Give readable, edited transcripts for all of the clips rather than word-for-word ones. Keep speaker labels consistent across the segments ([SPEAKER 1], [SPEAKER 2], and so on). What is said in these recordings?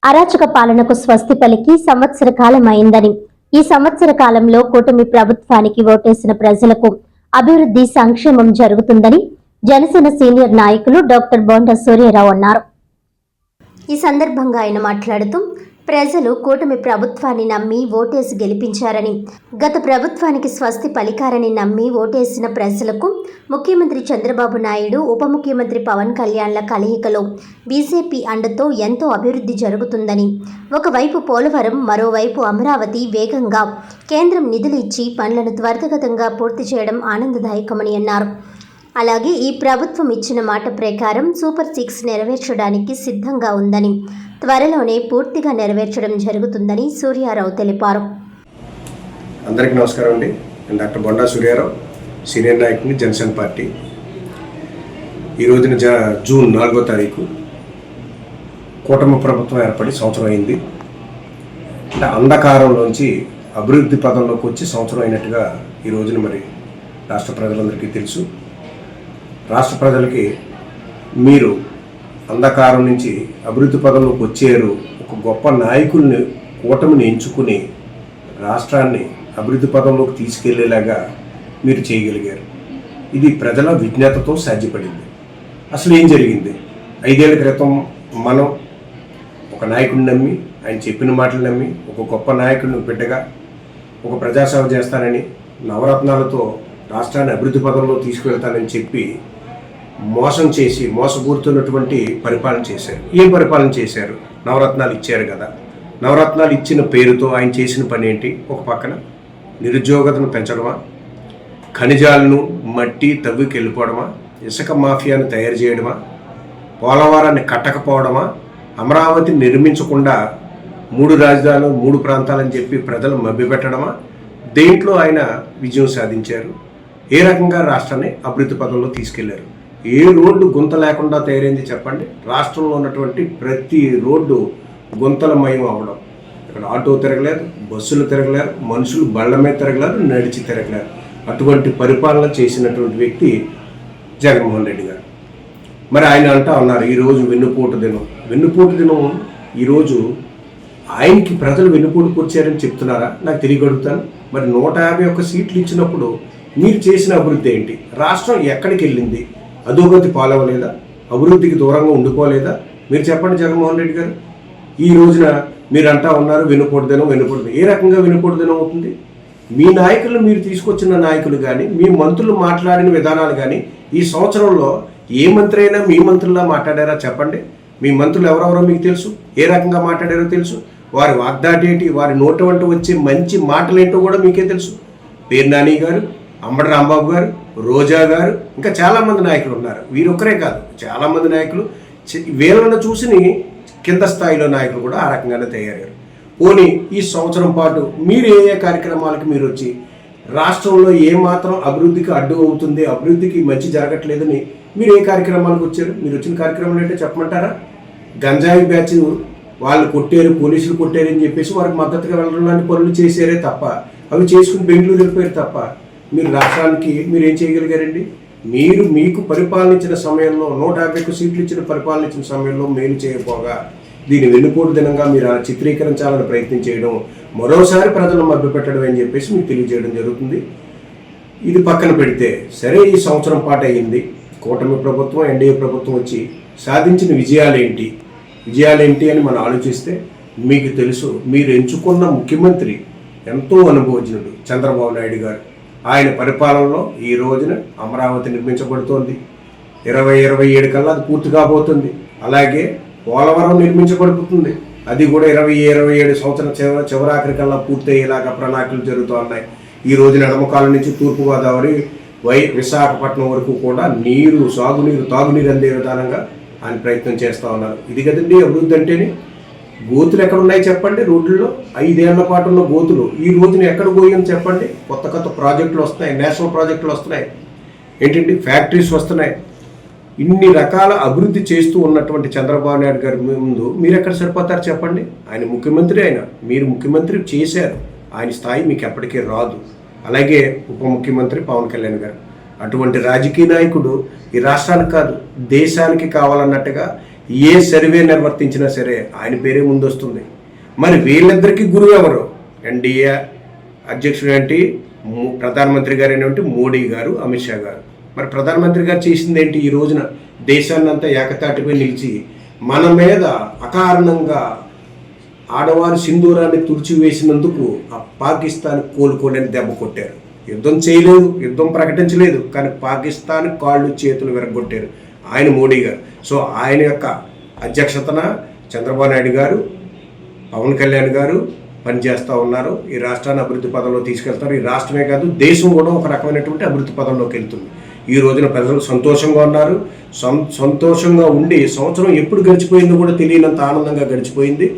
[SPEAKER 1] అరాచక పాలనకు స్వస్తి పలికి సంవత్సర కాలం అయిందని, ఈ సంవత్సర కాలంలో కూటమి ప్రభుత్వానికి ఓటేసిన ప్రజలకు అభివృద్ధి సంక్షేమం జరుగుతుందని జనసేన సీనియర్ నాయకులు డాక్టర్ బొండా సూర్యారావు అన్నారు. ఈ సందర్భంగా ఆయన మాట్లాడుతూ, ప్రజలు కూటమి ప్రభుత్వాన్ని నమ్మి ఓటేసి గెలిపించారని, గత ప్రభుత్వానికి స్వస్తి పలికారని నమ్మి ఓటేసిన ప్రజలకు ముఖ్యమంత్రి చంద్రబాబు నాయుడు, ఉప ముఖ్యమంత్రి పవన్ కళ్యాణ్ల కలయికలో బీజేపీ అండతో ఎంతో అభివృద్ధి జరుగుతుందని, ఒకవైపు పోలవరం, మరోవైపు అమరావతి వేగంగా కేంద్రం నిధులు ఇచ్చి పనులను త్వరితగతంగా పూర్తి చేయడం ఆనందదాయకమని అన్నారు. అలాగే ఈ ప్రభుత్వం ఇచ్చిన మాట ప్రకారం సూపర్ 6 నెరవేర్చడానికి సిద్ధంగా ఉందని, త్వరలోనే పూర్తిగా నెరవేర్చడం జరుగుతుందని సూర్యారావు తెలిపారు.
[SPEAKER 2] అందరికీ నమస్కారం అండి. నేను డాక్టర్ బొండా సూర్యారావు, సీనియర్ నాయకుని, జనసేన పార్టీ. ఈ రోజున జూన్ 4వ తారీఖు కూటమి ప్రభుత్వం ఏర్పడి సంవత్సరం అయింది. అంటే అంధకారంలోంచి అభివృద్ధి పదంలోకి వచ్చి సంవత్సరం అయినట్టుగా ఈ రోజున మరి రాష్ట్ర ప్రజలందరికీ తెలుసు. రాష్ట్ర ప్రజలకి మీరు అంధకారం నుంచి అభివృద్ధి పదంలోకి వచ్చారు, ఒక గొప్ప నాయకుల్ని, కూటమిని ఎంచుకుని రాష్ట్రాన్ని అభివృద్ధి పదంలోకి తీసుకెళ్లేలాగా మీరు చేయగలిగారు. ఇది ప్రజల విజ్ఞతతో సాధ్యపడింది. అసలు ఏం జరిగింది? 5 ఏళ్ల క్రితం మనం ఒక నాయకుడిని నమ్మి, ఆయన చెప్పిన మాటలు నమ్మి, ఒక గొప్ప నాయకుడిని బిడ్డగా ఒక ప్రజాసేవ చేస్తానని, నవరత్నాలతో రాష్ట్రాన్ని అభివృద్ధి పదంలో తీసుకువెళ్తానని చెప్పి మోసం చేసి మోసపూరుతున్నటువంటి పరిపాలన చేశారు. ఏం పరిపాలన చేశారు? నవరత్నాలు ఇచ్చారు కదా. నవరత్నాలు ఇచ్చిన పేరుతో ఆయన చేసిన పని ఏంటి? ఒక పక్కన నిరుద్యోగతను పెంచడమా, ఖనిజాలను మట్టి తవ్వికి వెళ్ళిపోవడమా, ఇసుక మాఫియాను తయారు చేయడమా, పోలవరాన్ని కట్టకపోవడమా, అమరావతి నిర్మించకుండా 3 రాజధానులు 3 ప్రాంతాలని చెప్పి ప్రజలు మభ్యపెట్టడమా? దేంట్లో ఆయన విజయం సాధించారు? ఏ రకంగా రాష్ట్రాన్ని అభివృద్ధి పదంలో తీసుకెళ్లారు? ఏ రోడ్డు గుంత లేకుండా తయారైంది చెప్పండి. రాష్ట్రంలో ఉన్నటువంటి ప్రతి రోడ్డు గుంతలమయం అవ్వడం. ఇక్కడ ఆటో తిరగలేదు, బస్సులు తిరగలేరు, మనుషులు బళ్ళ మీద తిరగలేరు, నడిచి తిరగలేరు. అటువంటి పరిపాలన చేసినటువంటి వ్యక్తి జగన్మోహన్ రెడ్డి గారు. మరి ఆయన అంటా ఉన్నారు ఈరోజు వెన్నుపోటు దినం. వెన్నుపోటు దినం ఈరోజు ఆయనకి ప్రజలు వెన్నుపోటు కూర్చారని చెప్తున్నారా? నాకు తిరిగి అడుగుతాను. మరి 151 సీట్లు ఇచ్చినప్పుడు మీరు చేసిన అభివృద్ధి ఏంటి? రాష్ట్రం ఎక్కడికి వెళ్ళింది? అధోగతి పాలవలేదా? అభివృద్ధికి దూరంగా ఉండిపోలేదా? మీరు చెప్పండి జగన్మోహన్ రెడ్డి గారు. ఈ రోజున మీరు అంటా ఉన్నారు వెన్నుపోటు దినం. ఏ రకంగా వెన్నుపోటు దినం అవుతుంది? మీ నాయకులు, మీరు తీసుకొచ్చిన నాయకులు కానీ, మీ మంత్రులు మాట్లాడిన విధానాలు కానీ ఈ సంవత్సరంలో ఏ మంత్రి అయినా మీ మంత్రుల్లా మాట్లాడారా చెప్పండి. మీ మంత్రులు ఎవరెవరో మీకు తెలుసు, ఏ రకంగా మాట్లాడారో తెలుసు. వారి వాగ్దాటి ఏంటి, వారి నోట వంట వచ్చే మంచి మాటలేంటో కూడా మీకే తెలుసు. పేరు నాని గారు, అంబటి రాంబాబు గారు, రోజా గారు, ఇంకా చాలామంది నాయకులు ఉన్నారు. వీరొక్కరే కాదు, చాలామంది నాయకులు. వీళ్ళను చూసి కింద స్థాయిలో నాయకులు కూడా ఆ రకంగానే తయారయ్యారు. పోనీ ఈ సంవత్సరం పాటు మీరు ఏ కార్యక్రమాలకు మీరు వచ్చి రాష్ట్రంలో ఏమాత్రం అభివృద్ధికి అడ్డు అవుతుంది, అభివృద్ధికి మంచి జరగట్లేదని మీరు ఏ కార్యక్రమాలకు వచ్చారు? మీరు వచ్చిన కార్యక్రమాలు అంటే చెప్పమంటారా? గంజాయి బ్యాచ్ వాళ్ళు కొట్టారు, పోలీసులు కొట్టారు అని చెప్పేసి వారికి మద్దతుగా వెళ్ళడానికి పనులు చేశారే తప్ప, అవి చేసుకుని బెంగళూరు వెళ్ళిపోయారు తప్ప, మీరు రాష్ట్రానికి మీరు ఏం చేయగలిగారండి? మీరు మీకు పరిపాలనించిన సమయంలో 151 సీట్లు ఇచ్చిన పరిపాలనించిన సమయంలో మేలు చేయకపోగా దీన్ని వెన్నుపోటు దినంగా మీరు చిత్రీకరించాలని ప్రయత్నం చేయడం, మరోసారి ప్రజలను మభ్యపెట్టడం అని చెప్పేసి మీకు తెలియజేయడం జరుగుతుంది. ఇది పక్కన పెడితే సరే, ఈ సంవత్సరం పాటు అయ్యింది. కూటమి ప్రభుత్వం, ఎన్డీఏ ప్రభుత్వం వచ్చి సాధించిన విజయాలేంటి అని మనం ఆలోచిస్తే మీకు తెలుసు. మీరు ఎంచుకున్న ముఖ్యమంత్రి ఎంతో అనుభవజ్ఞుడు చంద్రబాబు నాయుడు గారు. ఆయన పరిపాలనలో ఈ రోజున అమరావతి నిర్మించబడుతోంది. 2027 కల్లా అది పూర్తి కాబోతుంది. అలాగే పోలవరం నిర్మించబడుతుంది. అది కూడా 2027 సంవత్సరం చివరాఖరి కల్లా పూర్తయ్యేలాగా ప్రణాళికలు జరుగుతూ ఉన్నాయి. ఈ రోజున ఎడమకాలం నుంచి తూర్పుగోదావరి, విశాఖపట్నం వరకు కూడా నీరు, సాగునీరు, తాగునీరు అందే విధానంగా ఆయన ప్రయత్నం చేస్తూ ఉన్నారు. ఇది కదండి అభివృద్ధి అంటేనే. గోతులు ఎక్కడ ఉన్నాయి చెప్పండి? రోడ్లలో 5 ఏళ్ల పాటు ఉన్న గోతులు ఈ రోజున ఎక్కడ పోయాయని చెప్పండి? కొత్త ప్రాజెక్టులు వస్తున్నాయి, నేషనల్ ప్రాజెక్టులు వస్తున్నాయి, ఏంటంటే ఫ్యాక్టరీస్ వస్తున్నాయి. ఇన్ని రకాల అభివృద్ధి చేస్తూ ఉన్నటువంటి చంద్రబాబు నాయుడు గారి ముందు మీరు ఎక్కడ సరిపోతారు చెప్పండి? ఆయన ముఖ్యమంత్రి, మీరు ముఖ్యమంత్రి చేశారు. ఆయన స్థాయి మీకు ఎప్పటికీ రాదు. అలాగే ఉప ముఖ్యమంత్రి పవన్ కళ్యాణ్ గారు, అటువంటి రాజకీయ నాయకుడు ఈ రాష్ట్రానికి కాదు దేశానికి కావాలన్నట్టుగా ఏ సర్వే నిర్వర్తించినా సరే ఆయన పేరే ముందు వస్తుంది. మరి వీళ్ళిద్దరికీ గురువు ఎవరు? ఎన్డీఏ అధ్యక్షుడు ఏంటి, ప్రధానమంత్రి గారు ఏంటి, మోడీ గారు, అమిత్ షా గారు. మరి ప్రధానమంత్రి గారు చేసింది ఏంటి? ఈ రోజున దేశాన్ని అంతా ఏకతాటిపై నిలిచి మన మీద అకారణంగా ఆడవారి సింధూరాన్ని తుడిచివేసినందుకు ఆ పాకిస్తాన్ కోలుకోలేని దెబ్బ కొట్టారు. యుద్ధం చేయలేదు, యుద్ధం ప్రకటించలేదు, కానీ పాకిస్తాన్ కాళ్ళు చేతులు విరగొట్టారు ఆయన మోడీ గారు. సో ఆయన యొక్క అధ్యక్షతన చంద్రబాబు నాయుడు గారు, పవన్ కళ్యాణ్ గారు పనిచేస్తూ ఉన్నారు. ఈ రాష్ట్రాన్ని అభివృద్ధి పదంలో తీసుకెళ్తారు. ఈ రాష్ట్రమే కాదు, దేశం కూడా ఒక రకమైనటువంటి అభివృద్ధి పదంలోకి వెళ్తుంది. ఈ రోజున ప్రజలు సంతోషంగా ఉన్నారు. సంతోషంగా ఉండి సంవత్సరం ఎప్పుడు గడిచిపోయిందో కూడా తెలియనంత ఆనందంగా గడిచిపోయింది.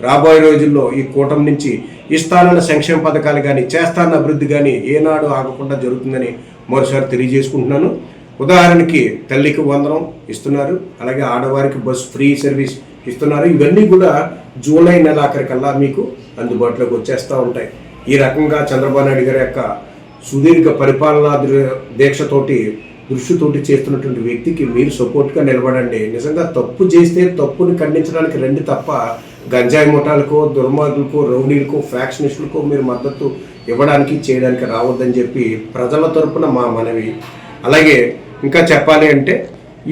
[SPEAKER 2] రాబోయే రోజుల్లో ఈ కూటమి నుంచి ఇస్తానన్న సంక్షేమ పథకాలు కానీ, చేస్తానన్న అభివృద్ధి కానీ ఏనాడు ఆగకుండా జరుగుతుందని మరోసారి తెలియజేసుకుంటున్నాను. ఉదాహరణకి తల్లికి వందనం ఇస్తున్నారు, అలాగే ఆడవారికి బస్ ఫ్రీ సర్వీస్ ఇస్తున్నారు. ఇవన్నీ కూడా జూలై నెలాఖరికల్లా మీకు అందుబాటులోకి వచ్చేస్తూ ఉంటాయి. ఈ రకంగా చంద్రబాబు నాయుడు గారి యొక్క సుదీర్ఘ పరిపాలనా దీక్షతోటి దృష్టితోటి చేస్తున్నటువంటి వ్యక్తికి మీరు సపోర్ట్గా నిలబడండి. నిజంగా తప్పు చేస్తే తప్పుని ఖండించడానికి రండి తప్ప గంజాయి ముఠాలకో, దుర్మార్గులకో, రౌడీలకో, ఫ్యాక్షనిస్టులకో మీరు మద్దతు ఇవ్వడానికి చేయడానికి రావద్దని చెప్పి ప్రజల తరపున మా మనవి. అలాగే ఇంకా చెప్పాలి అంటే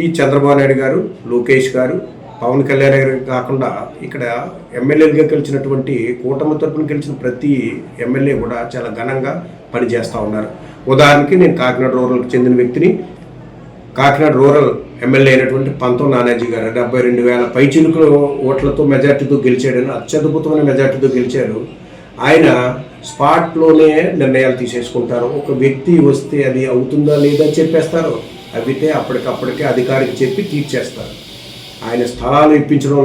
[SPEAKER 2] ఈ చంద్రబాబు నాయుడు గారు, లోకేష్ గారు, పవన్ కళ్యాణ్ గారు కాకుండా ఇక్కడ ఎమ్మెల్యేలుగా గెలిచినటువంటి కూటమి తరపున గెలిచిన ప్రతి ఎమ్మెల్యే కూడా చాలా ఘనంగా పనిచేస్తూ ఉన్నారు. ఉదాహరణకి నేను కాకినాడ రూరల్కి చెందిన వ్యక్తిని. కాకినాడ రూరల్ ఎమ్మెల్యే అయినటువంటి పంతం నానాజీ గారు 72,000 పైచిలుకుల ఓట్లతో మెజార్టీతో గెలిచాడని, అత్యద్భుతమైన మెజార్టీతో గెలిచారు. ఆయన స్పాట్లోనే నిర్ణయాలు తీసేసుకుంటారు. ఒక వ్యక్తి వస్తే అది అవుతుందా లేదా చెప్పేస్తారు. అవితే అప్పటికప్పటికే అధికారికి చెప్పి తీర్చేస్తారు. ఆయన స్థలాలు ఇప్పించడం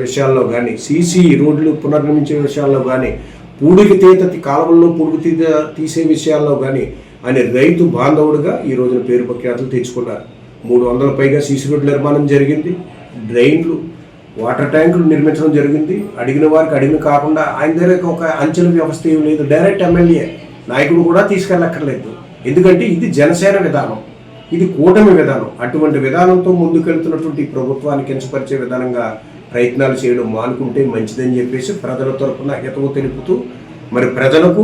[SPEAKER 2] విషయాల్లో కానీ, సీసీ రోడ్లు పునర్నిర్మించే విషయాల్లో కానీ, పూడికి తీత కాలువల్లో పూడికి తీసే విషయాల్లో కానీ ఆయన రైతు బాంధవుడుగా ఈ రోజున పేరు ప్రఖ్యాతులు తెచ్చుకున్నారు. 300 పైగా సీసీ రోడ్ల నిర్మాణం జరిగింది. డ్రైన్లు, వాటర్ ట్యాంకులు నిర్మించడం జరిగింది. అడిగిన వారికి అడిగిన కాకుండా ఆయన దగ్గర ఒక అంచెల వ్యవస్థ ఏం లేదు. డైరెక్ట్ ఎమ్మెల్యే నాయకుడు కూడా తీసుకెళ్ళక్కర్లేదు. ఎందుకంటే ఇది జనసేన విధానం, ఇది కూటమి విధానం. అటువంటి విధానంతో ముందుకెళ్తున్నటువంటి ప్రభుత్వాన్ని కించపరిచే విధానంగా ప్రయత్నాలు చేయడం మానుకుంటే మంచిదని చెప్పేసి ప్రజల తరపున హితవు తెలుపుతూ, మరి ప్రజలకు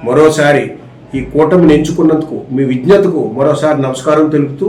[SPEAKER 2] మరోసారి ఈ కూటమిని ఎంచుకున్నందుకు మీ విజ్ఞతకు మరోసారి నమస్కారం తెలుపుతూ